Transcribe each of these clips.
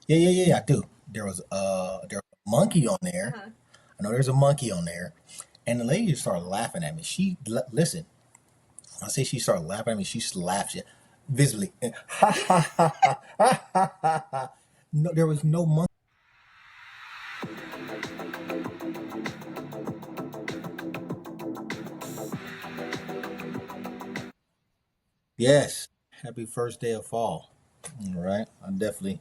Yeah. I do. There was a monkey on there. Uh-huh. I know there's a monkey on there, and the lady just started laughing at me. Listen. I say she started laughing at me. She just laughed visibly. Ha ha ha ha ha ha ha ha. No, there was no monkey. Yes. Happy first day of fall. All right. I definitely.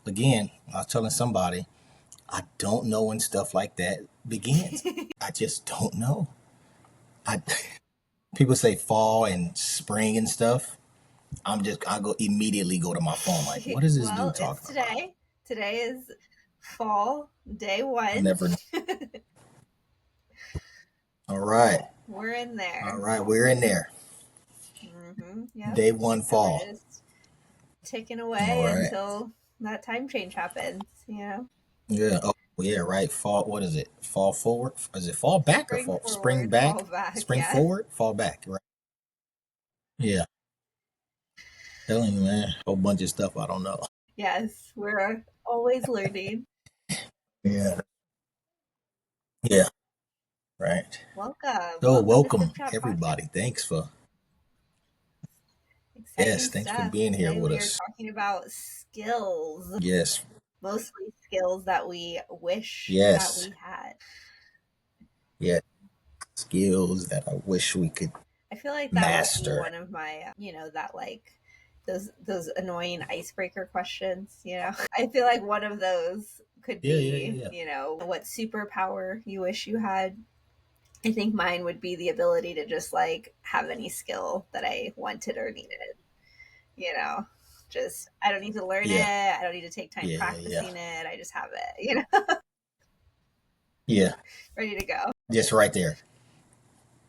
Again, I was telling somebody I don't know when stuff like that begins. I just don't know. I People say fall and spring and stuff. I go immediately go to my phone like, what is this Well, dude it's talking about? today. Today is fall, day I one. never. All right. We're in All there. right. We're in there. Yep. Day one So we're fall. just ticking All away right. until that time change happens. Yeah. Oh, yeah. Right. Fall. What is it? Fall forward. Is it fall back or Spring fall spring forward, fall back? back. Spring Yeah. forward. Fall back. Right. Yeah. Telling you, man. Whole bunch of stuff I don't know. Yes. We're always learning. Yeah. Yeah. Right. Welcome. So Welcome to Sip welcome Chat Podcast. everybody. Thanks for yes. Exciting Thanks for stuff. being here Today with we are us. talking about skills, Yes. mostly skills that we wish that Yes. we had. Yeah. Skills that I wish we could I feel like that would be master. one of my, that like those annoying icebreaker questions. I feel like one of those could be, Yeah. what superpower you wish you had. I think mine would be the ability to just like have any skill that I wanted or needed. You know, just I don't need to learn it. Yeah. I don't need to take time Yeah. practicing it. I just have it, Yeah. ready to go. Just right there.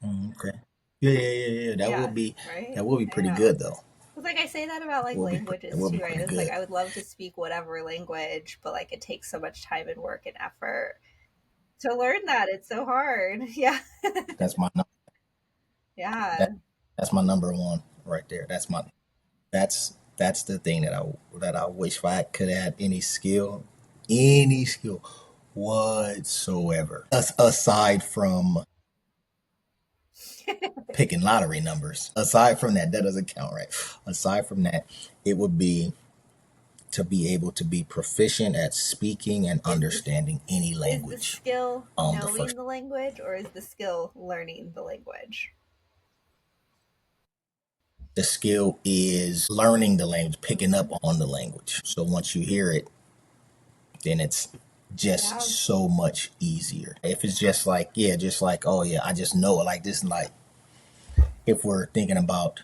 Okay. Yeah. Yeah, right. That would be I pretty know. good though. It's like I say that about like That languages would be too, right? pretty It's like good. I would love to speak whatever language, but like it takes so much time and work and effort to learn that. It's so hard. Yeah. That's my that Yeah. that's my number one right there. That's the thing that I wish if I could add any skill whatsoever. Aside from picking lottery numbers. Aside from that, that doesn't count, right? Aside from that, it would be to be able to be proficient at speaking and Is this understanding any is the language. skill The first knowing the language or is the skill learning the language? the skill is learning the language, picking up on the language. So once you hear it, then it's just Yeah. so much easier. If it's just like, yeah, just like, oh yeah, I just know it like this, like if we're thinking about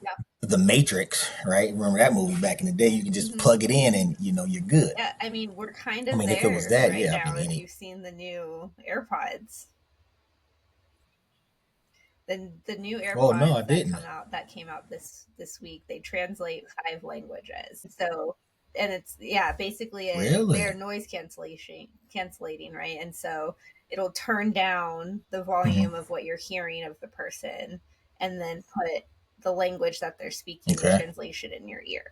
Yeah. the Matrix, right? Remember that movie back in the day? You can just hmm plug it in and you're good. Yeah, I mean, we're kind I of mean, if it was there that, right yeah, I now mean, if any, you've seen the new AirPods. The new oh no, I AirPods didn't. that came out this week, they translate five languages. So and it's yeah, basically they're Really? noise cancellating, right? And so it'll turn down the Hmm. volume of what you're hearing of the person and then put the language that they're speaking, the Okay. translation in your ear.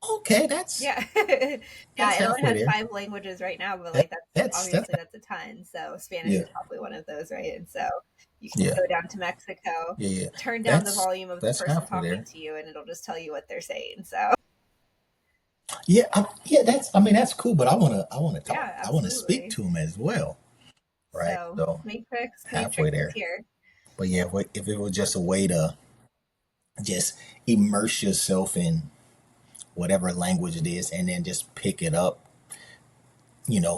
Okay, that's Yeah. that's Yeah, it only halfway has there. five languages right now, but That, like that's that's obviously that's a ton. So Spanish yeah, is probably one of those, right? And so you can yeah, go down to Mexico, yeah. turn down the That's volume of the that's person halfway talking there. to you, and it'll just tell you what they're saying. So Yeah, yeah. That's I mean that's cool, but I wanna talk. yeah, I wanna speak absolutely. to him as well, right? So So halfway Matrix is there. here. But yeah, if it was just a way to just immerse yourself in whatever language it is and then just pick it up,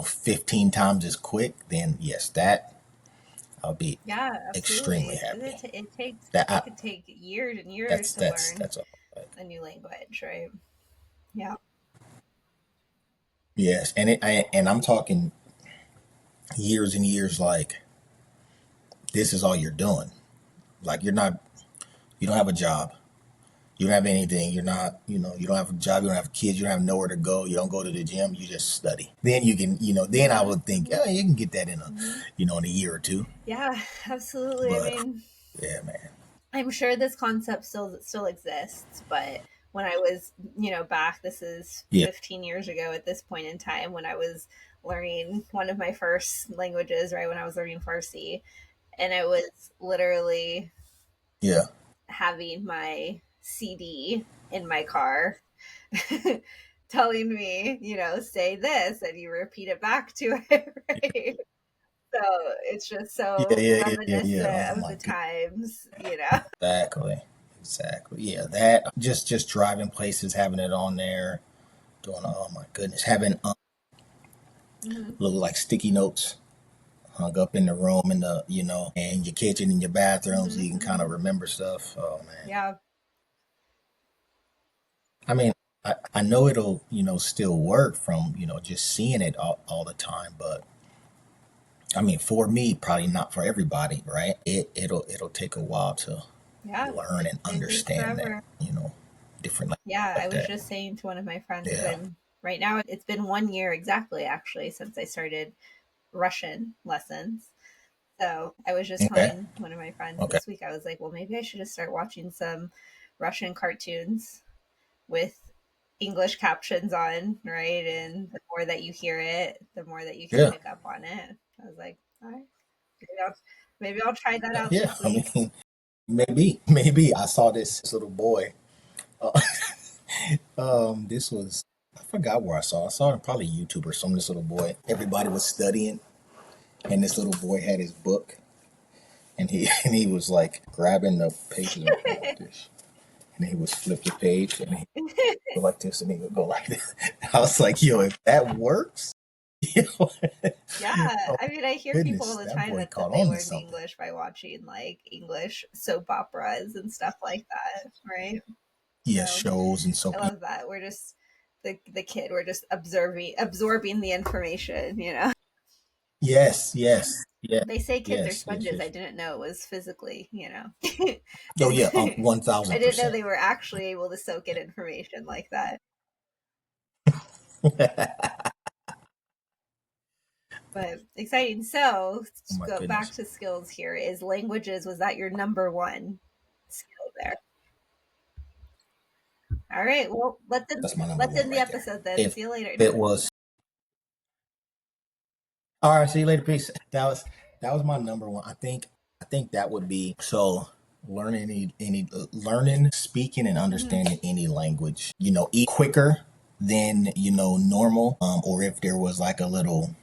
15 times as quick, then yes, that I'll be Yeah, extremely absolutely. happy. That It I, could take years and years that's to that's learn that's all. Right. a new language, right? Yeah. Yes, and I'm talking years and years. Like this is all you're doing. Like you don't have a job. You don't have anything. You don't have a job. You don't have kids. You don't have nowhere to go. You don't go to the gym. You just study. Then you can, then I would think, hmm oh, you can get that hmm in a year or two. Yeah, absolutely. I But mean, yeah, man. I'm sure this concept still exists, but when I was, back, this is Yeah, 15 years ago at this point in time, when I was learning one of my first languages, right, when I was learning Farsi, and I was literally yeah, having my CD in my car telling me, say this, and you repeat it back to it, right? So it's just yeah, so yeah, yeah, yeah, yeah. reminiscent Oh of my the goodness. times. Exactly. Exactly. Yeah, that just driving places, having it on there, doing oh my goodness, having Mhm. little like sticky notes hung up in the room in the in your kitchen in your bathroom so Hmm. you can kind of Hmm. remember stuff. Oh man. Yeah. I mean, I know it'll still work from just seeing it all the time, but I mean for me probably not for everybody, right? It'll take a while to Yeah. learn and It takes understand that, forever. different language Yeah. I like was that. just saying to one of my friends, because Yeah. I'm right now, it's been 1 year exactly, actually, since I started Russian lessons. So I was just Okay. telling one of my friends Okay. this week, I was like, well, maybe I should just start watching some Russian cartoons with English captions on, right? And the more that you hear it, the more that you can Yeah. pick up on it. I was like, all right, maybe I'll try that out Yeah. this I week. mean, maybe I saw this little boy. Uh, this was I forgot where I saw. I saw it probably YouTube or some. This little boy. Everybody was studying, and this little boy had his book, and he and he was like grabbing the pages and go like this, and he was flip the page, and he would go like this, and he would go like this. I was like, yo, if that works, you know, Yeah, oh I mean, I hear people all goodness, the that time boy that caught they on to learned something. English by watching like English soap operas and stuff like that, right? Yeah, So shows and I so. love that. We're just the kid. We're just absorbing the information. Yes, yes, yes, They say kids are yes, yes, sponges. I yes. didn't know it was physically. Oh yeah, I one thousand didn't know percent. they were actually able to soak in information like that. But exciting. So Oh let's my go back goodness, to skills here. Is languages, was that your number one skill there? All right. Well, that's my number let's one end the right there. episode then. If See you later. it was all right, see you later, peace. That was my number one. I think that would be so learning any learning, speaking, and Hmm. understanding any language. Quicker than normal. Or if there was like a little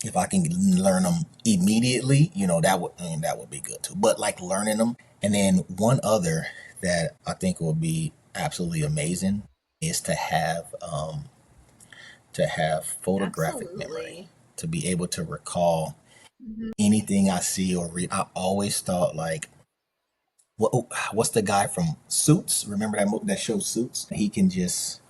if I can learn them immediately, that would be good too. But like learning them, and then one other that I think will be absolutely amazing is to have photographic memory, Absolutely. to be able to recall Hmm. anything I see or read. I always thought like, what's the guy from Suits? Remember that show Suits? He can just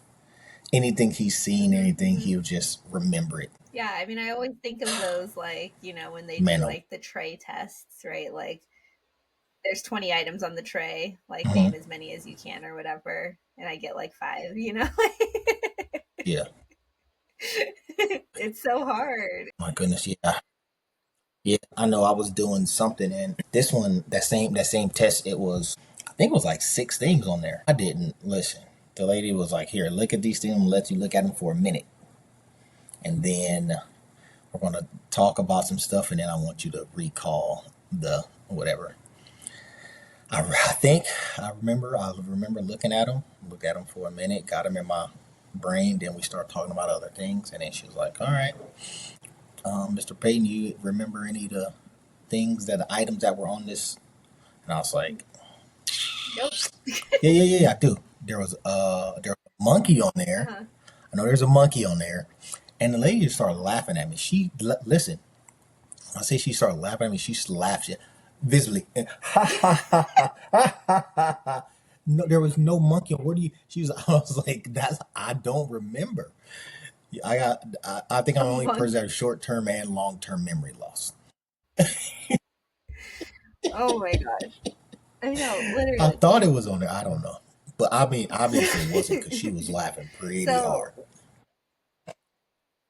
anything he's seen, Hmm. anything Hmm. he'll just remember it. Yeah, I mean, I always think of those like, when they do Man, oh, like the tray tests, right? Like there's 20 items on the tray, like mhm. name as many as you can or whatever, and I get like five. Yeah, It's so hard. my goodness, yeah. Yeah, I know I was doing something and this one, that same test, I think it was like six things on there. I didn't listen. The lady was like, here, look at these things, let you look at them for a minute. And then we're gonna talk about some stuff and then I want you to recall the whatever. I think I remember looking at them, looked at them for a minute, got them in my brain, then we start talking about other things and then she was like, all right, Mr. Payton, you remember any of the things that the items that were on this. And I was like, Nope. yeah, yeah, yeah, yeah, I do. There was a monkey on there. Uh-huh. I know there's a monkey on there. And the lady just started laughing at me. Listen, I say she started laughing at me. She just laughed visibly. No, there was no monkey. Where do you? She was. I was like, I don't remember. I think I'm the A only person that monkey. has short term and long term memory loss. Oh my gosh. I know, I literally. thought it was on there. I don't know, but I mean, obviously it wasn't because she was laughing pretty So hard.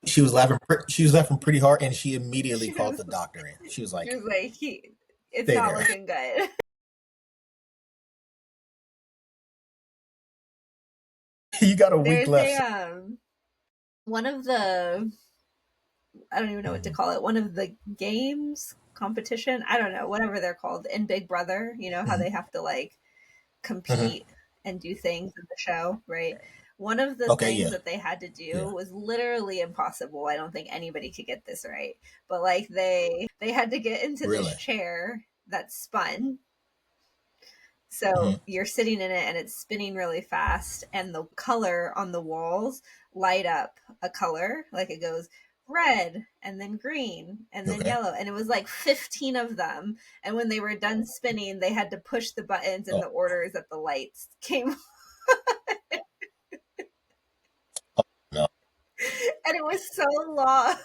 She was laughing pretty hard, and she immediately she called was the doctor in. She was she like, was like, it's "Stay not there." looking good. You got a week There's a left. one of the, I don't even know what to Mhm. call it. One of the games competition, I don't know, whatever they're called in Big Brother, you know how Mhm. they have to like Mhm. compete and do things in the show, right? One of the Okay, things yeah, that they had to do yeah. was literally impossible. I don't think anybody could get this right. But like they had to get into this Really. chair that spun. Hmm. So you're sitting in it and it's spinning really fast, and the color on the walls light up a color. Like it goes red and then green and then Okay. yellow. And it was like 15 of them. And when they were done spinning, they had to push the buttons in Oh the orders that the lights came. no, And it was so long.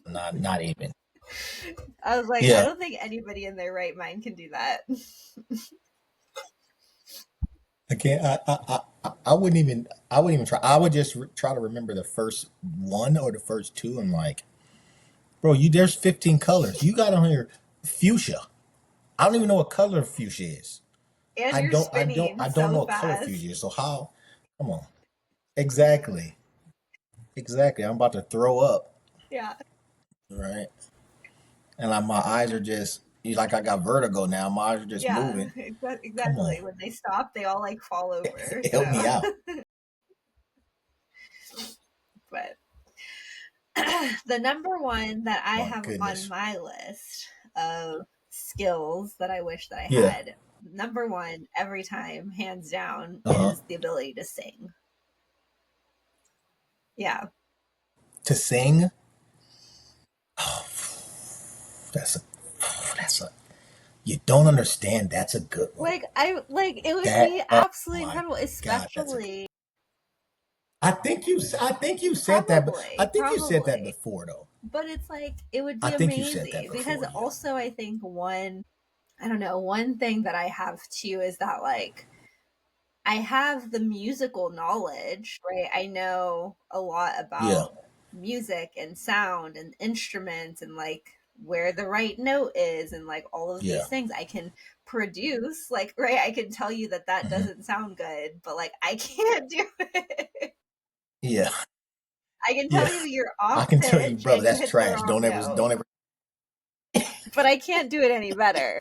not even. I was like, I Yeah. don't think anybody in their right mind can do that. I can't. I wouldn't even. I wouldn't even try. I would just try to remember the first one or the first two. And like, bro, you there's 15 colors. You got on here fuchsia. I don't even know what color fuchsia is. And I you're don't. I don't. spinning I don't so know what color fast. fuchsia is. So how? Come on. Exactly. Exactly. I'm about to throw up. Yeah. Right. And like my eyes are just like I got vertigo now. My eyes are just Yeah, moving. Come on. exactly. When they stop, they all like fall over. Help me So, out. but the number one that I My have on goodness. my list of skills that I wish that I Yeah. had, number one every time, hands down, Uh huh. is the ability to sing. Yeah. To sing. That's a. That's a. You don't understand. That's a good one. Like it would That. be Oh absolutely my incredible, God. That's a. especially I think you. I think you said that. But I probably, think you said that probably. before, though. But it's like it would I be think you said that amazing because before. Yeah. also I think one, I don't know, one thing that I have too is that like I have the musical knowledge, right? I know a lot Yeah. about music and sound and instruments and like where the right note is and like all of Yeah. these things I can produce, like, right, I can tell you that that Hmm. doesn't sound good, but like I can't do it. Yeah. I can tell Yeah. you you're I off can tell you, pitch brother, and you that's hit the trash. wrong Don't ever. note, Don't ever. but I can't do it any better.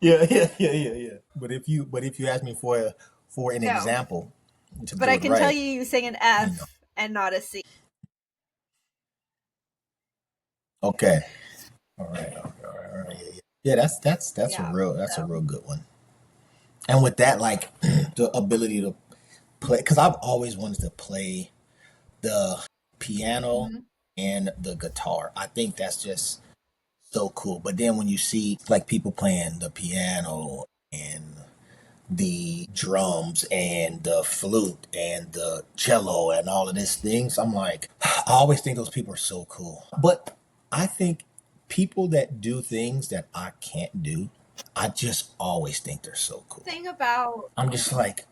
Yeah. Yeah. Yeah. Yeah. Yeah. But if you ask me for an No, example to but do I it can tell right, you you sing an you know. F and not a C. Okay. All right. All right. All right. All right. Yeah. Yeah. Yeah. That's a Yeah. So, real good one. And with that, like the ability to play, because I've always wanted to play the piano mhm. and the guitar. I think that's just so cool. But then when you see like people playing the piano and the drums and the flute and the cello and all of these things, I'm like, I always think those people are so cool. But I think people that do things that I can't do, I just always think they're so cool. Thing about I'm just like,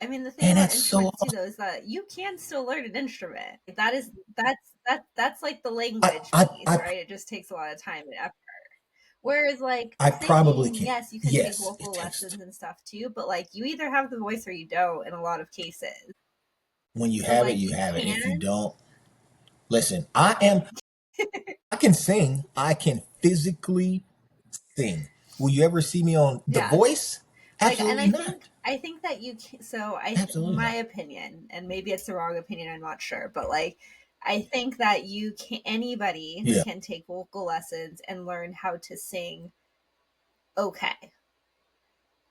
I mean, the thing man, about that's so instruments too, though, is that you can still learn an instrument. That is that's like the I language I piece, I right? It just takes a lot of time and effort. Whereas like I probably singing, can. yes, you can take Yes, it vocal takes lessons and stuff too, but like you either have the voice or you don't in a lot of cases. when you So have it, like you you have it. If you can, don't, listen, I can sing. I can physically sing. Will you ever see me on The yeah. Voice? Like, and Absolutely not. I think that you can, so Absolutely my not. opinion, and maybe it's the wrong opinion, I'm not sure, but like I think that you can, anybody Yeah, can take vocal lessons and learn how to sing okay,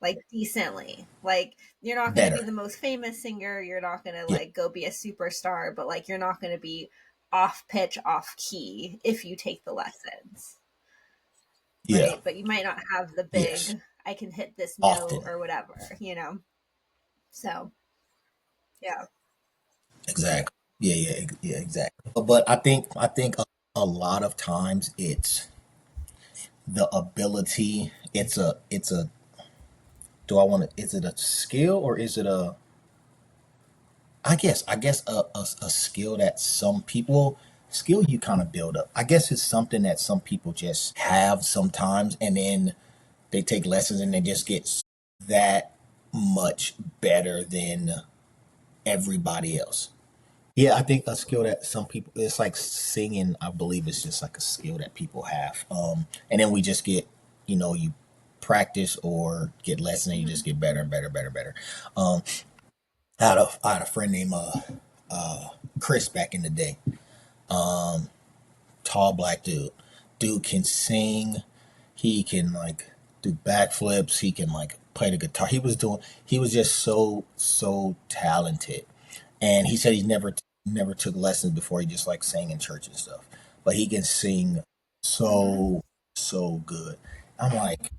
like decently. Like you're not going to be better. the most famous singer, you're not going to Yeah, like go be a superstar, but like you're not going to be off pitch, off key if you take the lessons, yeah, right? But you might not have the yes, big I can hit this note often, or whatever, you know. So, yeah. exactly. Yeah, yeah, yeah, exactly. But I think a lot of times it's the ability. It's a. Do I want to? Is it a skill or is it a? I guess a skill that some people skill you kind of build up. I guess it's something that some people just have sometimes, and then they take lessons and they just get that. much better than everybody else. Yeah, I think a skill that some people, it's like singing, I believe it's just like a skill that people have. And then we just get, you practice or get lessons and you Hmm. just get better and better, better, better. Um, I had a friend named Chris back in the day. Tall black dude. Dude can sing. He can like do backflips. He can like play the guitar. He was just so talented. And he said he never took lessons before. He just like sang in church and stuff. But he can sing Hmm. so good. I'm like,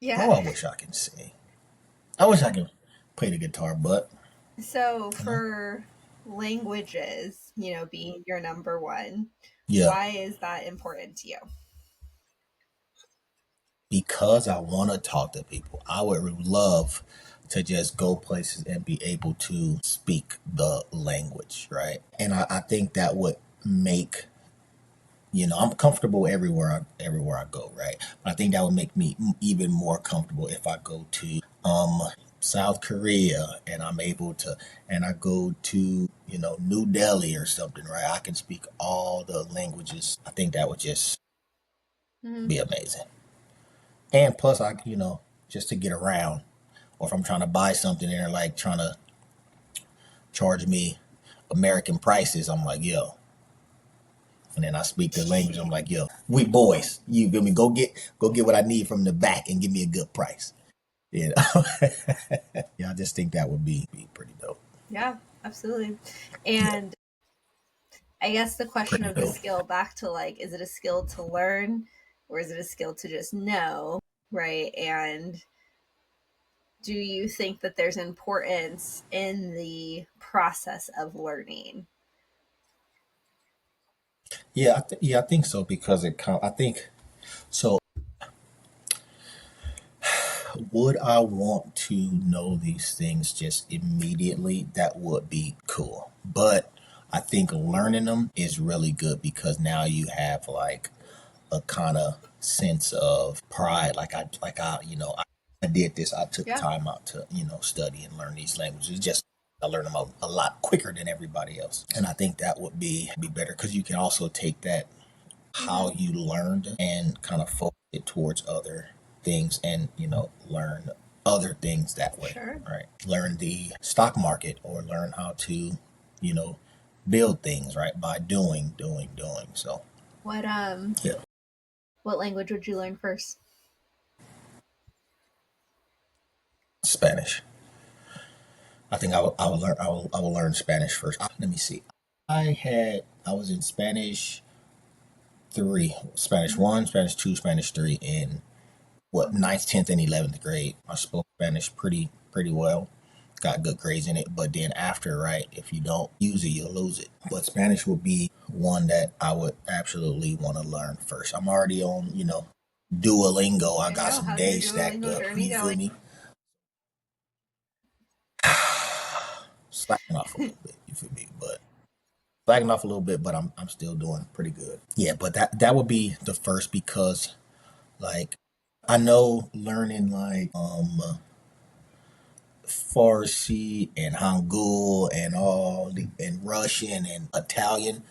Yeah. oh, I wish I can sing. I wish I could play the guitar, but So you know, for languages, being your number one, yeah, why is that important to you? because I want to talk to people. I would love to just go places and be able to speak the language, right? And I think that would make I'm comfortable everywhere I go, right? But I think that would make me even more comfortable if I go to South Korea and I'm able to, and I go to New Delhi or something, right? I can speak all the languages. I think that would just Hmm. be amazing. And plus, just to get around, or if I'm trying to buy something and they're like trying to charge me American prices, I'm like, yo. And then I speak the language. I'm like, yo, we boys. You feel me? Go get what I need from the back and give me a good price. You know? Yeah, I just think that would be pretty dope. Yeah, absolutely. Yeah, And I guess the question pretty of the dope. skill back to like, is it a skill to learn or is it a skill to just know? Right. And do you think that there's importance in the process of learning? Yeah, I think so because I think so. Would I want to know these things just immediately? That would be cool. But I think learning them is really good because now you have like a kind of sense of pride. I did this. I took Yeah. time out to study and learn these languages. Just I learned them a lot quicker than everybody else, and I think that would be better because you can also take that how Hmm. you learned and kind of focus it towards other things and learn other things that way, Sure. right? Learn the stock market or learn how to you know build things, right, by doing. So What yeah, what language would you learn first? Spanish. I think I will learn Spanish first. Let me see. I was in Spanish three, Spanish Hmm. one, Spanish two, Spanish three in what ninth, 10th, and 11th grade. I spoke Spanish pretty well. Got good grades in it, but then after, right, if you don't use it, you'll lose it. But Spanish would be one that I would absolutely want to learn first. I'm already on, Duolingo. I There you got go. some How's your days stacked Duolingo up. journey You feel going? me? Slacking off a little bit. You feel me? But slacking off a little bit, but I'm still doing pretty good. Yeah, but that would be the first because like I know learning like Farsi and Hangul and and Russian and Italian,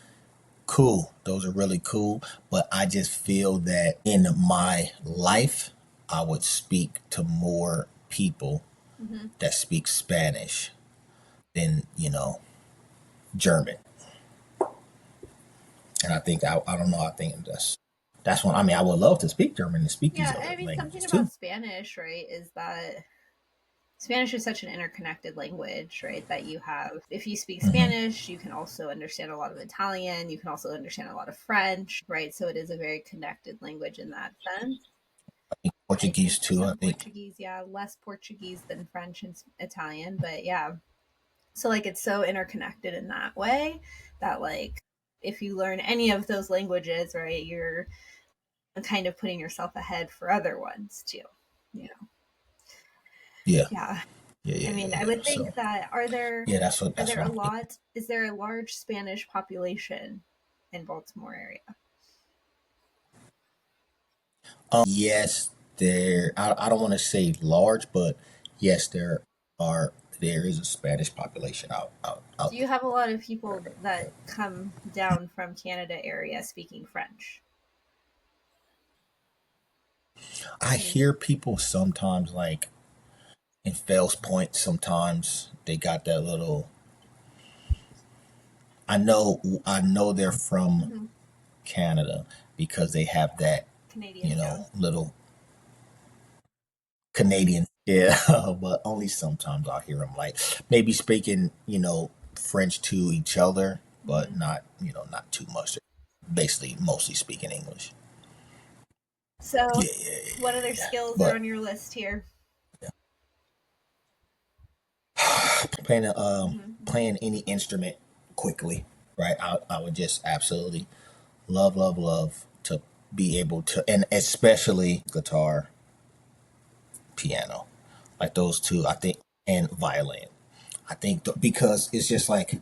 cool. Those are really cool. But I just feel that in my life, I would speak to more people Hmm. that speak Spanish than German. And I don't know. I think that's one. I mean, I would love to speak German and speak these Yeah, other I mean something languages about too. Spanish, right, is that Spanish is such an interconnected language, right? That you have, if you speak Hmm. Spanish, you can also understand a lot of Italian, you can also understand a lot of French, right? So it is a very connected language in that sense. I Portuguese think too. I some think. Portuguese, yeah, less Portuguese than French and Italian, but yeah. So, like, it's so interconnected in that way that, like, if you learn any of those languages, right, you're kind of putting yourself ahead for other ones too. You know, Yeah. yeah. Yeah. Yeah. I Yeah. mean, I Yeah. would think So that yeah, are that's there what a I'm thinking. lot? Is there a large Spanish population in Baltimore area? Yes, there. I don't want to say large, but yes, are there is a Spanish population Do out you have a lot of people that come down from Canada area speaking French? there. I Mm-hmm. hear people sometimes like in Fells Point. Sometimes they got that little. I know they're from Mm-hmm. Canada because they have that Canadian tone. little Canadian. Yeah, but only sometimes I'll hear them like maybe speaking, French to each other, Mm-hmm. but not, not too much. Basically, mostly speaking English. So, Yeah, yeah, yeah, what yeah, other yeah. skills are But on your list here? playing Mm-hmm. playing any instrument quickly, right? I would just absolutely love to be able to, and especially guitar, piano, like those two. I think, and violin. I think because it's just like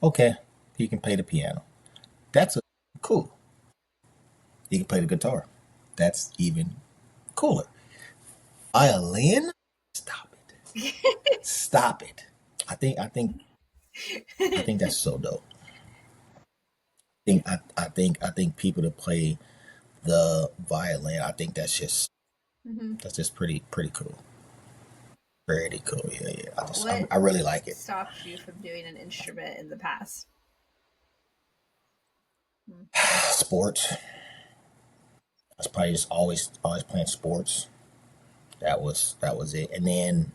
okay, you can play the piano. That's cool. You can play the guitar. That's even cooler. Violin? Stop it. Stop it. I think that's so dope. I think people to play the violin, I think Mm-hmm. that's just pretty cool. Pretty cool. Yeah, yeah. What I really like it. stopped you from doing an instrument in the past? Mm-hmm. Sports. I was probably just always playing sports. That was it. And then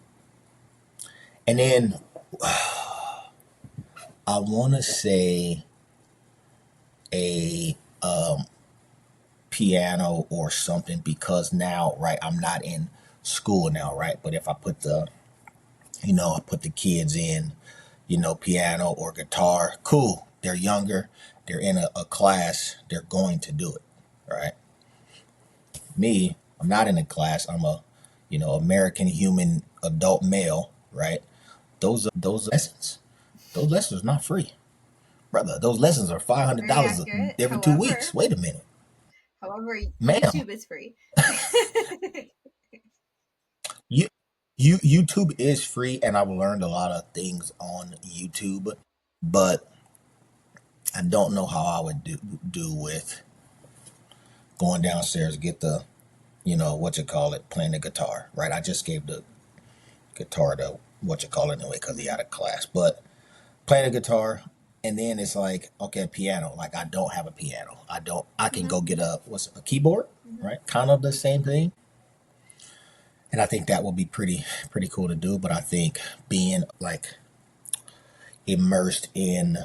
I wanna say a piano or something because now, right, I'm not in school now, right? But if I put the kids in, piano or guitar, cool. They're younger, they're in a class, they're going to do it, right? Me, I'm not in a class. I'm a, American human adult male, right? Those lessons, those lessons are not free, brother. Those lessons are five hundred Very dollars accurate. every 2 weeks. Wait a minute, However, ma'am. YouTube is free. You, YouTube is free, and I've learned a lot of things on YouTube, but I don't know how I would do with going downstairs get the, what you call it, playing the guitar, right? I just gave the guitar to what you call it anyway because he Mm-hmm. had a class, but playing the guitar, and then it's like okay, piano. Like I don't have a piano. I don't. I can Mm-hmm. go get a keyboard, Mm-hmm. right? Kind of the same thing, and I think that would be pretty cool to do. But I think being like immersed in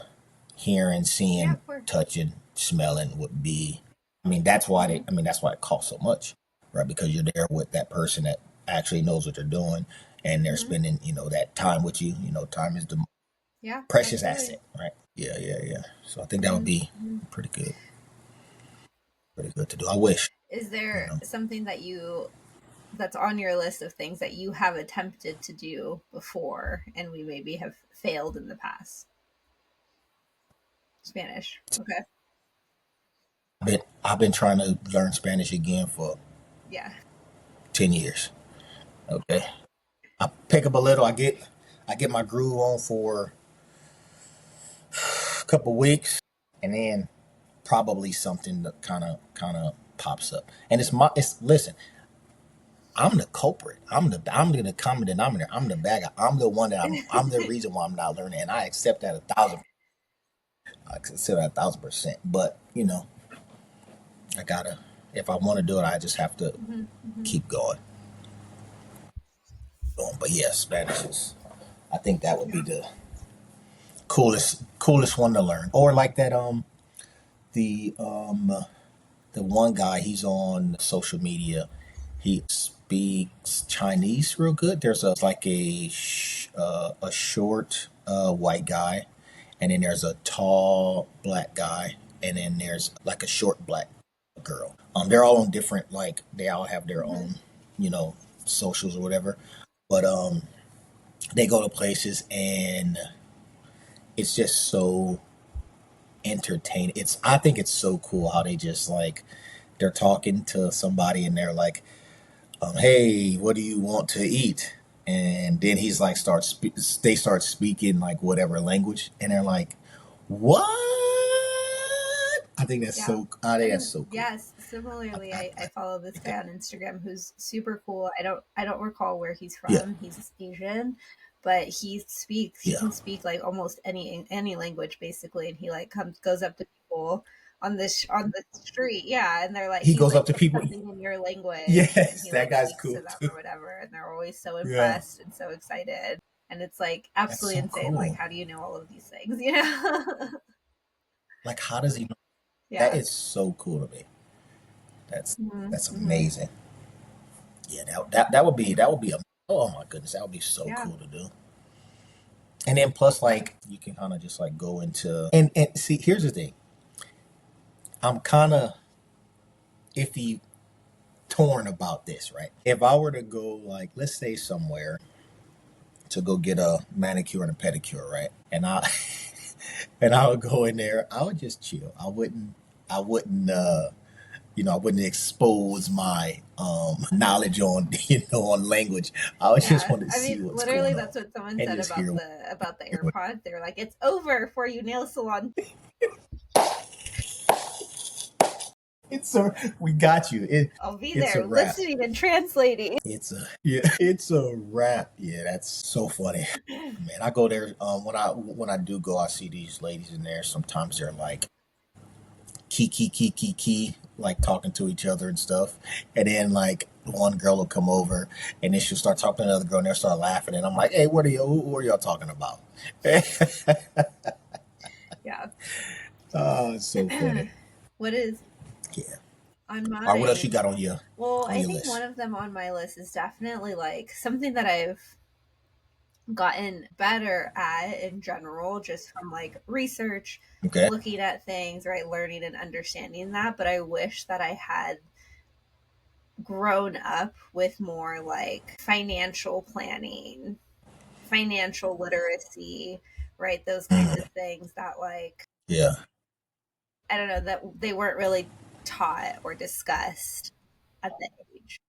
hearing, Yeah, seeing, of course. touching, smelling would be. I mean, that's why Mm-hmm. that's why it costs so much, right? Because you're there with that person that actually knows what they're doing, and they're Mm-hmm. spending, that time with you. Time is the Yeah, precious absolutely. asset, right? Yeah, yeah, yeah. So I think that would be Mm-hmm. pretty good, pretty good to do. I wish, Is you there know. something that's on your list of things that you have attempted to do before and we maybe have failed in the past? Spanish. Okay. I've been trying to learn Spanish again for Yeah. 10 years. Okay, I pick up a little. I get my groove on for a couple weeks, and then probably something that kind of pops up. And it's listen. I'm the culprit. I'm the common denominator. I'm the bad guy. I'm the one that I'm the reason why I'm not learning, and I accept that 1,000. I accept that 1,000%. But I gotta. If I want to do it, I just have to Mm-hmm. Mm-hmm. keep going. But yeah, Spanish is. I think that would be Yeah. the coolest one to learn. Or like that the one guy, he's on social media. He speaks Chinese real good. There's a short white guy, and then there's a tall black guy, and then there's like a short black girl. They're all on different, like they all have their Mm-hmm. own, you know, socials or whatever. But they go to places, and it's just so entertaining. I think it's so cool how they just like they're talking to somebody, and they're like, Hey, what do you want to eat? And then he's like, they start speaking like whatever language, and they're like, what? Yeah. I I think that's mean, so cool. yes, similarly I I follow this like guy that. on Instagram who's super cool. I don't recall where he's Yeah, from. He's Asian, but he yeah. can speak like almost any language basically, and he like comes goes up to people on the street. Yeah, and they're like He he's goes like up to what's people. something in your language, and Yes, he that like guy's speaks to cool them too. or whatever, and they're always so Yeah, impressed and so excited. And it's like that's absolutely so insane. Like, cool. how do you know all of these things? You know? Like, how does he know? That Yeah. is so cool to me. That's Hmm. that's Hmm. amazing. Yeah, that would be a, oh my goodness, that would be so Yeah. cool to do. And then plus, like, you can kind of just like go into and see. Here's the thing. I'm kind of iffy, torn about this, right? If I were to go, like, let's say somewhere to go get a manicure and a pedicure, right? And I would go in there. I would just chill. I wouldn't. I wouldn't expose my knowledge on on language. I would just Yeah, want to I mean, see what's literally, going on that's what someone and said just hear. about the AirPods. They were like, "It's over for you, nail salon. It's a we got you. I'll be It's a there wrap. listening and translating." It's a yeah. It's a wrap. Yeah, that's so funny, man. I go there when I do go. I see these ladies in there. Sometimes they're like key, like talking to each other and stuff. And then like one girl will come over and then she'll start talking to another girl and they'll start laughing. And I'm like, hey, who are y'all talking about? Yeah. Oh, it's so funny. What is Yeah. on All right, what else you mine? got Well, on I your think one list? of them on my list is definitely like something that I've gotten better at in general, just from like research, Okay. looking at things, right, learning and understanding that. But I wish that I had grown up with more like financial planning, financial literacy, right? Those kinds Mhm. of things that, like, Yeah. I don't know, that they weren't really taught or discussed at the age.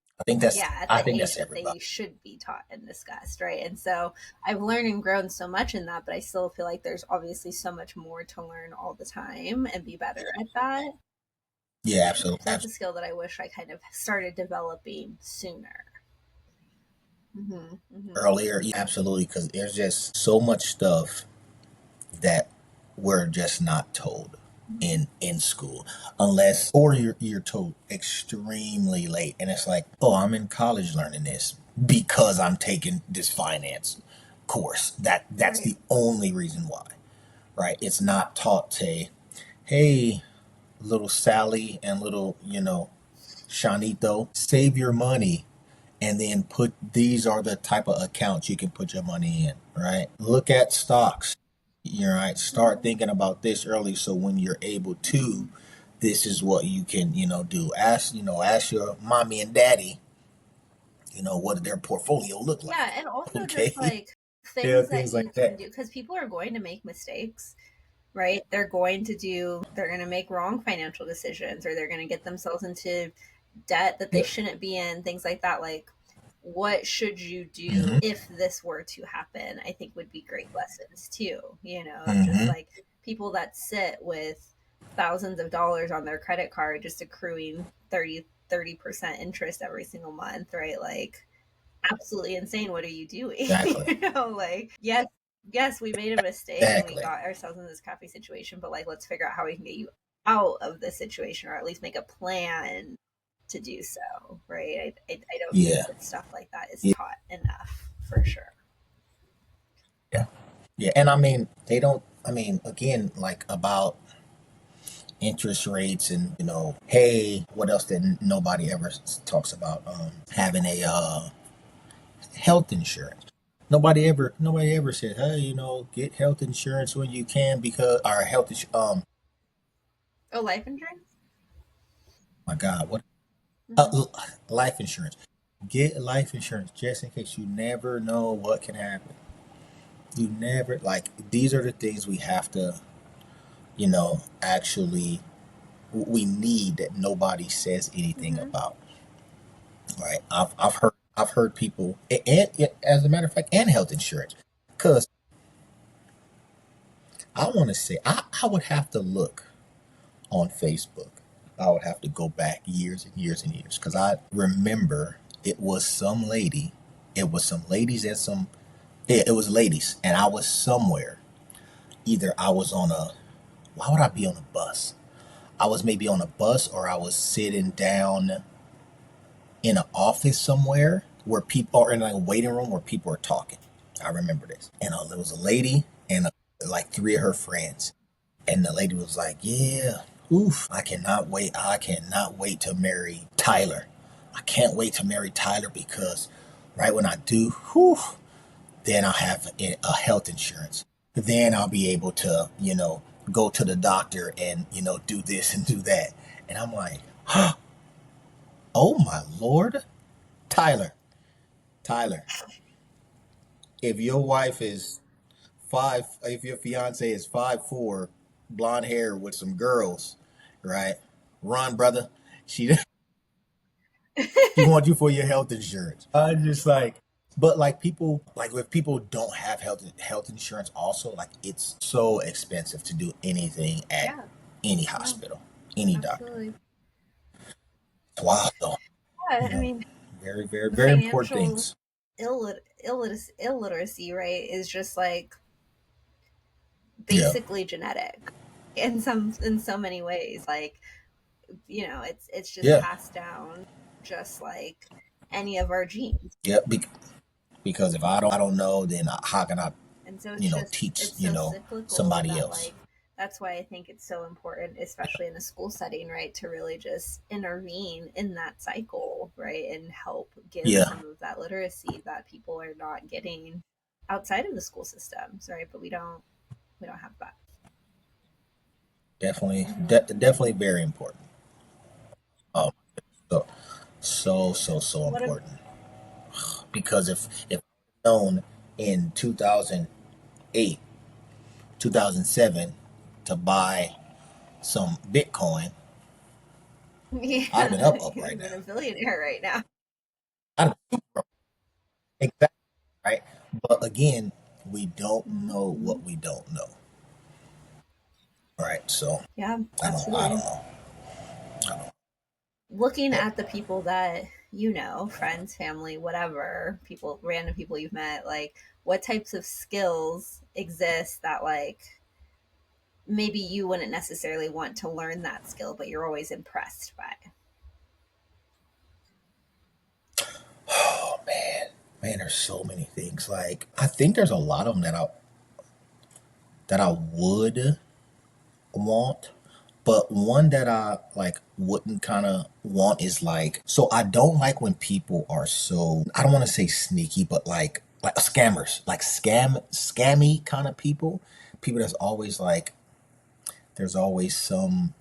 Yeah, at I the think age that's that everybody. they should be taught and discussed, right? And so I've learned and grown so much in that, but I still feel like there's obviously so much more to learn all the time and be better at that. Yeah, So that's absolutely. a skill that I wish I kind of started developing sooner. Hmm. Hmm. Earlier, yeah, absolutely, because there's just so much stuff that we're just not told in school unless or you're told extremely late and it's like, oh, I'm in college learning this because I'm taking this finance course. That's Right. the only reason why, right? It's not taught to, hey, little Sally and little, Shanito, save your money and then put these are the type of accounts you can put your money in, right? Look at stocks. You're right. Start Mhm. thinking about this early so when you're able to, this is what you can, do. Ask your mommy and daddy, what their portfolio look Yeah, like. and also just Okay. like Yeah, things that things you like can that. do because people are going to make mistakes, right? They're going to make wrong financial decisions, or they're going to get themselves into debt that they Yep. shouldn't be in, things like that. Like, what should you do Mm-hmm. if this were to happen? I think would be great lessons too, of just Mm-hmm. like people that sit with thousands of dollars on their credit card just accruing 30% interest every single month, right? Like, absolutely insane. What are you doing? Exactly. Like, yes, we made a mistake and we Exactly. got ourselves in this crappy situation, but like, let's figure out how we can get you out of this situation, or at least make a plan to do so, right? I don't think Yeah. that stuff like that is Yeah. taught enough, for sure. Yeah. Yeah. And I mean, they don't, I mean, again, like about interest rates and hey, what else that nobody ever talks about, having a health insurance. Nobody ever said, hey, get health insurance when you can because our Oh, life insurance. my god, what, Hmm. life insurance. Get life insurance just in case. You never know what can happen. You never, like, these are the things we have to actually we need that nobody says anything Hmm. about. right? I've heard people, and as a matter of fact, and health insurance, because I want to say I would have to look on Facebook. I would have to go back years and years and years because I remember it was some lady, it was some ladies and some, it was ladies, and I was somewhere. Either I was on a, why would I be on a bus? I was maybe on a bus or I was sitting down in an office somewhere where people are in like a waiting room where people are talking. I remember this. And there was a lady and like three of her friends. And the lady was like, yeah, oof, I cannot wait. I cannot wait to marry Tyler. I can't wait to marry Tyler because right when I do, whew, then I'll have a health insurance. Then I'll be able to, go to the doctor and, do this and do that. And I'm like, oh my Lord, Tyler, Tyler, if your wife is if your fiance is 5'4", blonde hair with some girls, right? Run, brother. She she wants you for your health insurance. I just like, but like people, like if people don't have health insurance, also like it's so expensive to do anything at Yeah, any yeah, hospital, any doctor. absolutely. Wow, though, Yeah, you I know, mean, very, very, the very important financial things. illiteracy, right, is just like Yeah, basically genetic in so many ways. Like, it's just yeah, passed down just like any of our genes. yeah. Because if I don't know, then how can I, And so it's just teach, it's so cyclical somebody that else? like that's why I think it's so important, especially in a school setting, right, to really just intervene in that cycle, right, and help give Yeah, some of that literacy that people are not getting outside of the school systems, right? But we don't have that. definitely, Hmm. definitely very important. Oh, so so What a important. Because if known in 2008, 2007 to buy some Bitcoin, I'd have been yeah, up you'd right have been now. a billionaire right now. I'd have been super up. Exactly, right. But again, we don't know Hmm. what we don't know, right? So Yeah, I don't absolutely. know. I don't know. Looking But at the people that friends, family, whatever, people, random people you've met, like what types of skills exist that like maybe you wouldn't necessarily want to learn that skill, but you're always impressed by. oh man, there's so many things. Like I think there's a lot of them that I would want. But one that I like wouldn't kind of want is like, so I don't like when people are so, I don't want to say sneaky, but like scammers, like scammy kind of people. People that's always like, there's always some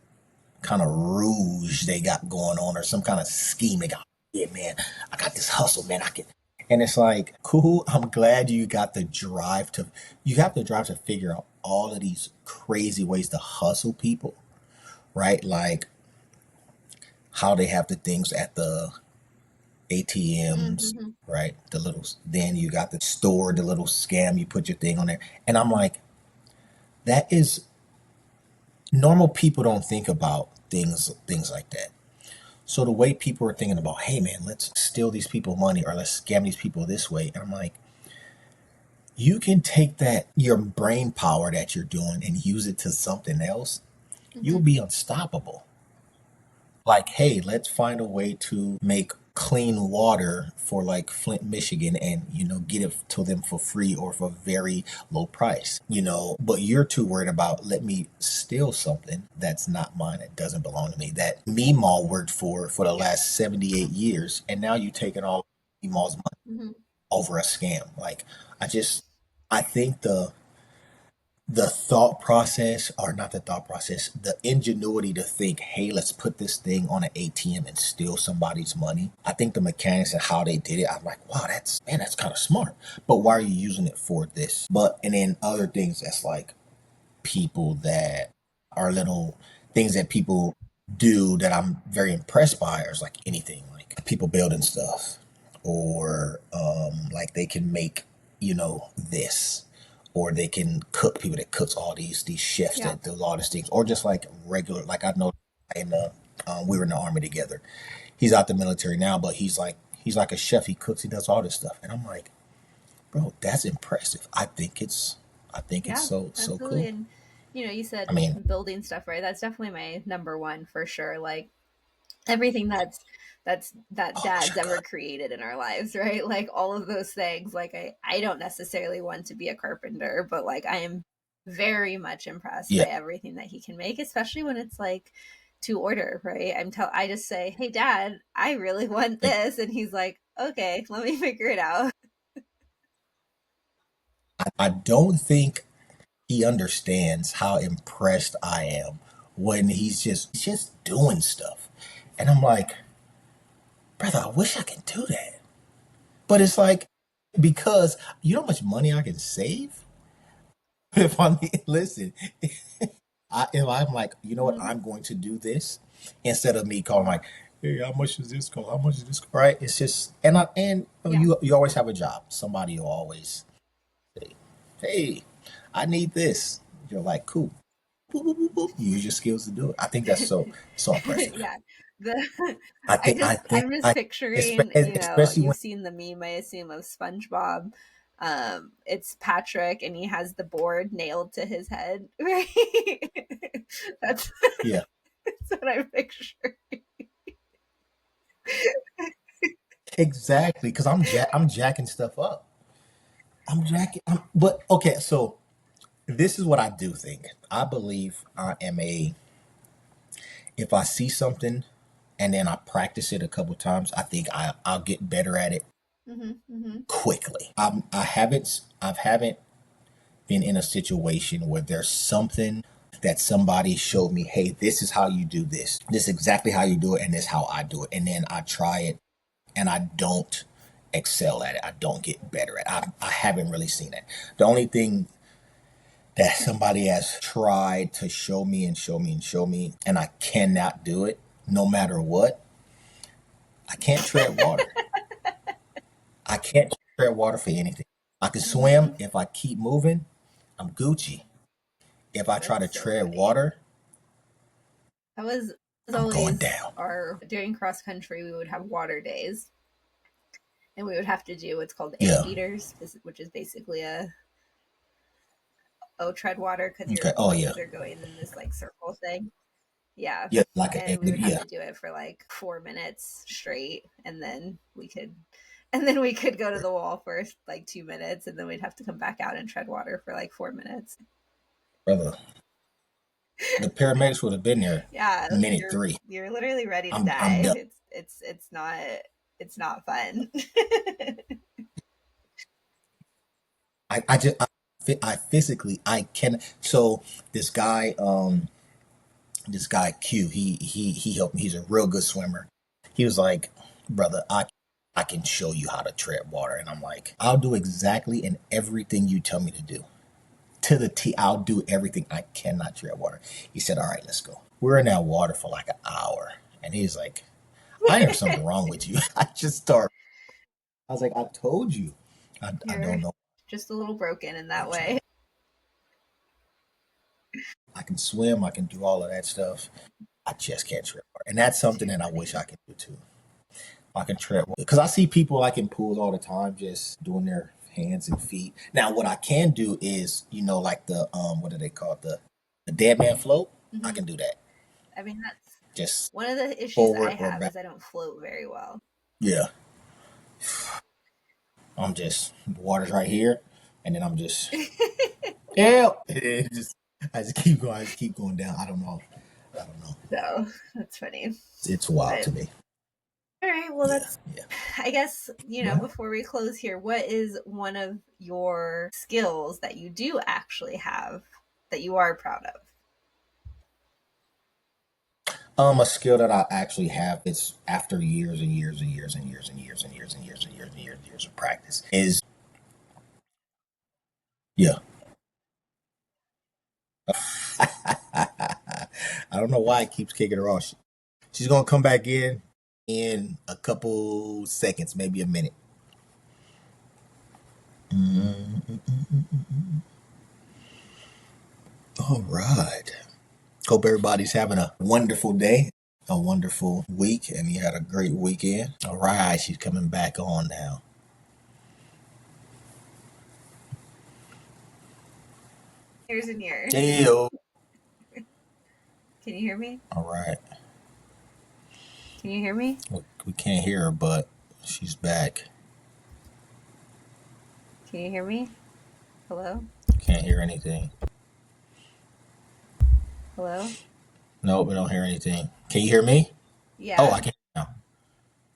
kind of rouge they got going on or some kind of scheme they got. Yeah, man, I got this hustle, man. I can, and it's like, cool. I'm glad you got the drive to, you have the drive to figure out all of these crazy ways to hustle people, right? Like how they have the things at the ATMs, Mm-hmm. right? The little, then you got the store, the little scam, you put your thing on there. And I'm like, that is, normal people don't think about things like that. So the way people are thinking about, hey man, let's steal these people money or let's scam these people this way. And I'm like, you can take that, your brain power that you're doing and use it to something else. You'll Mm-hmm. be unstoppable. Like, hey, let's find a way to make clean water for like Flint, Michigan and, get it to them for free or for very low price, but you're too worried about let me steal something that's not mine, it doesn't belong to me, that Meemaw worked for the Yeah. last 78 years. And now you taking all Meemaw's money Mm-hmm. over a scam. Like, I just, I think the thought process, or not the thought process, the ingenuity to think, hey, let's put this thing on an ATM and steal somebody's money. I think the mechanics and how they did it, I'm like, wow, that's kind of smart. But why are Mm-hmm. you using it for this? But and then other things that's like people that are little things that people do that I'm very impressed by, or is like anything like people building stuff, or like they can make, this, or they can cook. People that cooks all these chefs Yeah. that do all these things, or just like regular. Like I know in the we were in the army together. He's out the military now, but he's like a chef. He cooks. He does all this stuff, and I'm like, bro, that's impressive. I think it's Yeah, so absolutely. cool. And you said I mean, building stuff, right? That's definitely my number one for sure. Like everything that oh dad's ever shaka. created in our lives, right? Like all of those things. Like I don't necessarily want to be a carpenter, but like I am very much impressed by Yeah, everything that he can make, especially when it's like to order, right? I just say, "Hey dad, I really want this." And he's like, "Okay, let me figure it out." I don't think he understands how impressed I am when he's just doing stuff. And I'm like, brother, I wish I could do that. But it's like, because you know how much money I can save? If I mean, listen, if I'm like, you know what, Mhm. I'm going to do this instead of me calling like, hey, how much does this cost? How much is this? Right? It's just, Yeah. you always have a job. Somebody will always say, hey, I need this. You're like, cool. Boop, boop, boop, boop. You use your skills to do it. I think that's so impressive. Yeah. The I think I think I'm just I picturing, especially when you've seen the meme, I assume, of SpongeBob. It's Patrick and he has the board nailed to his head, right? That's yeah, that's what I'm picturing. exactly, because I'm jacking stuff up. But okay, so this is what I do think. I believe I am a if I see something and then I practice it a couple times, I think I'll get better at it Hmm. Hmm. quickly. I haven't been in a situation where there's something that somebody showed me, hey, this is how you do this. This is exactly how you do it, and this is how I do it. And then I try it and I don't excel at it. I don't get better at it. I haven't really seen it. The only thing that somebody has tried to show me and show me and show me, and I cannot do it no matter what, I can't tread water. I can't tread water for anything. I can swim. Hmm. If I keep moving, I'm Gucci. If I try to That's so tread funny. water, That was I'm going always down. our during cross country. We would have water days, and we would have to do what's called Yeah. amphimeters, which is basically a tread water because Okay. your Oh yeah. legs are going in this like circle thing. Yeah. Yeah. Like And we would have yeah. to do it for like 4 minutes straight. And then we could go to the wall for like 2 minutes, and then we'd have to come back out and tread water for like 4 minutes. Brother, the paramedics would have been there Yeah. minute You're three. you're literally ready to I'm die. done. It's not fun. I just I physically I can. So this guy this guy Q, he helped me. He's a real good swimmer. He was like, brother, I can show you how to tread water. And I'm like, I'll do exactly and everything you tell me to do. To the T, I'll do everything. I cannot tread water. He said, all right, let's go. We're in that water for like an hour. And he's like, I think there's something wrong with you. I was like, I told you. I You're don't know. just a little broken in that You way. know, I can swim. I can do all of that stuff. I just can't tread water. And that's something Too that I wish funny. I could do too. I can tread water. Because I see people like in pools all the time just doing their hands and feet. Now, what I can do is, like the, what do they call it? The dead man float. I Hmm. can do that. I mean, that's Just one of the issues I forward or have back. is I don't float very well. Yeah. I'm just, the water's right here. And then I'm just, yeah. I just keep going. I just keep going down. I don't know. I don't know. So that's funny. It's wild But to me. all right, well, Yeah. that's, Yeah. I guess, Well, before we close here, what is one of your skills that you do actually have that you are proud of? a skill that I actually have, it's after years and years and years and years and years and years and years and years and years and years of practice is, yeah. I don't know why it keeps kicking her off. She's gonna come back in. in a couple seconds, maybe a minute. Mm-mm-mm-mm-mm. All right. Hope everybody's having a wonderful day, a wonderful week, and you had a great weekend. All right, she's coming back on now. Years and years. Heyo. Can you hear me? All right. Can you hear me? We can't hear her, but she's back. Can you hear me? Hello? Can't hear anything. Hello? No, we don't hear anything. Can you hear me? Oh, Yeah. I can now.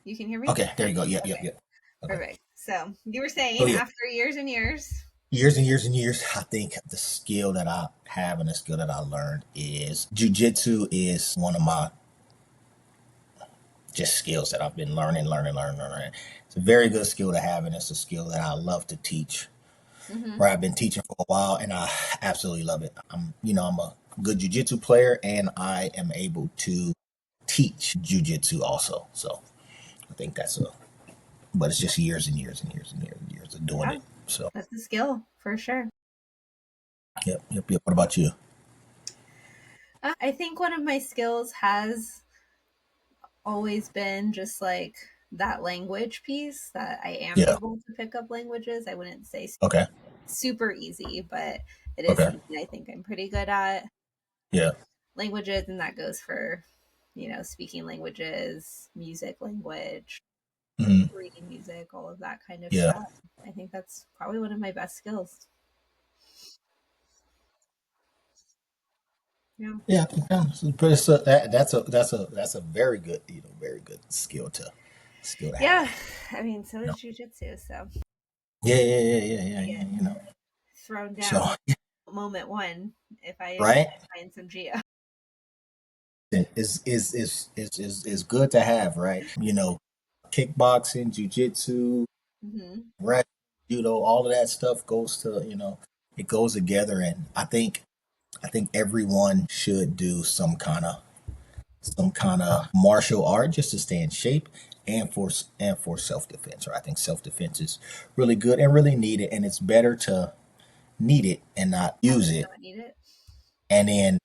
You can hear me? Okay, there you go. Yep, yep, Okay. yep. Okay. Perfect. So you were Oh saying yeah, after years and years. years and years and years. I think the skill that I have and the skill that I learned is jujitsu is one of my just skills that I've been learning. It's a very good skill to have, and it's a skill that I love to teach. Mm-hmm. Where I've been teaching for a while, and I absolutely love it. I'm a good jujitsu player, and I am able to teach jujitsu also. So I think but it's just years and years and years and years and years of doing Yeah, it. So that's a skill for sure. yep, yep, yep. What about you? I think one of my skills has always been just like that language piece that I am Yeah. able to pick up languages. I wouldn't say Okay. super easy, but it is Okay. something I think I'm pretty good at. Yeah. Languages, and that goes for, speaking languages, music language, Hmm. reading music, all of that kind of Yeah. stuff. I think that's probably one of my best skills. Yeah. Yeah. But that's a very good very good skill to Yeah. have. I mean, so You is know. jujitsu. So Yeah. Yeah. Yeah. Yeah. Yeah. I Yeah. get thrown So down moment one if I right. find some geo. Is good to have, right? Kickboxing, jujitsu, Hmm. wrestling, judo, all of that stuff goes to it goes together, and I think everyone should do some kind of martial art just to stay in shape and for self defense. Right? I think self defense is really good and really needed, and it's better to need it and not Have use it, it, not need it. and then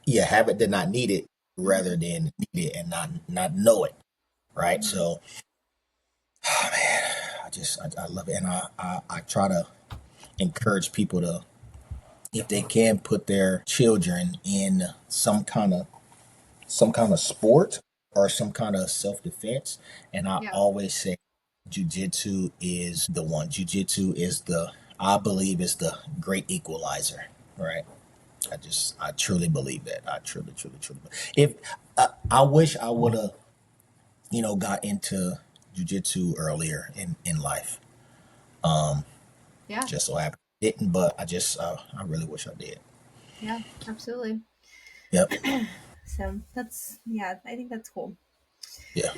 yeah, have it than not need it rather Hmm. than need it and not know it. Right? Hmm. So oh man, I love it, and I try to encourage people to, if they can, put their children in some kind of sport or some kind of self defense. And I Yeah. always say, jujitsu is the one. Jujitsu is I believe, is the great equalizer. Right? I truly believe that. I truly, truly, truly. If I wish I would have, got into jujitsu earlier in life. Um, Yeah. just so happened I didn't, but I really wish I did. Yeah. Absolutely. Yep. So that's, yeah, I think that's cool. Yeah.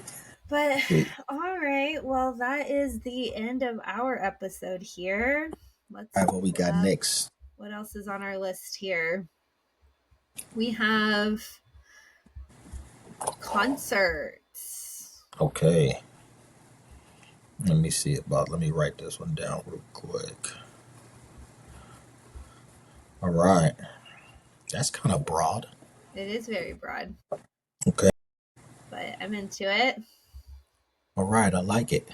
But Sweet. all right, well, that is the end of our episode here. Let's All right. pull What we got up next? what else is on our list here. We have concerts. Okay. Let me see about. Let me write this one down real quick. All right. That's kind of broad. It is very broad, Okay. but I'm into it. All right. I like it.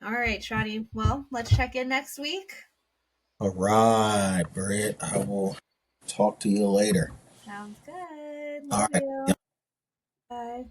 All right, Shani. Well, let's check in next week. All right, Britt. I will talk to you later. Sounds good. All Love right. you. Bye.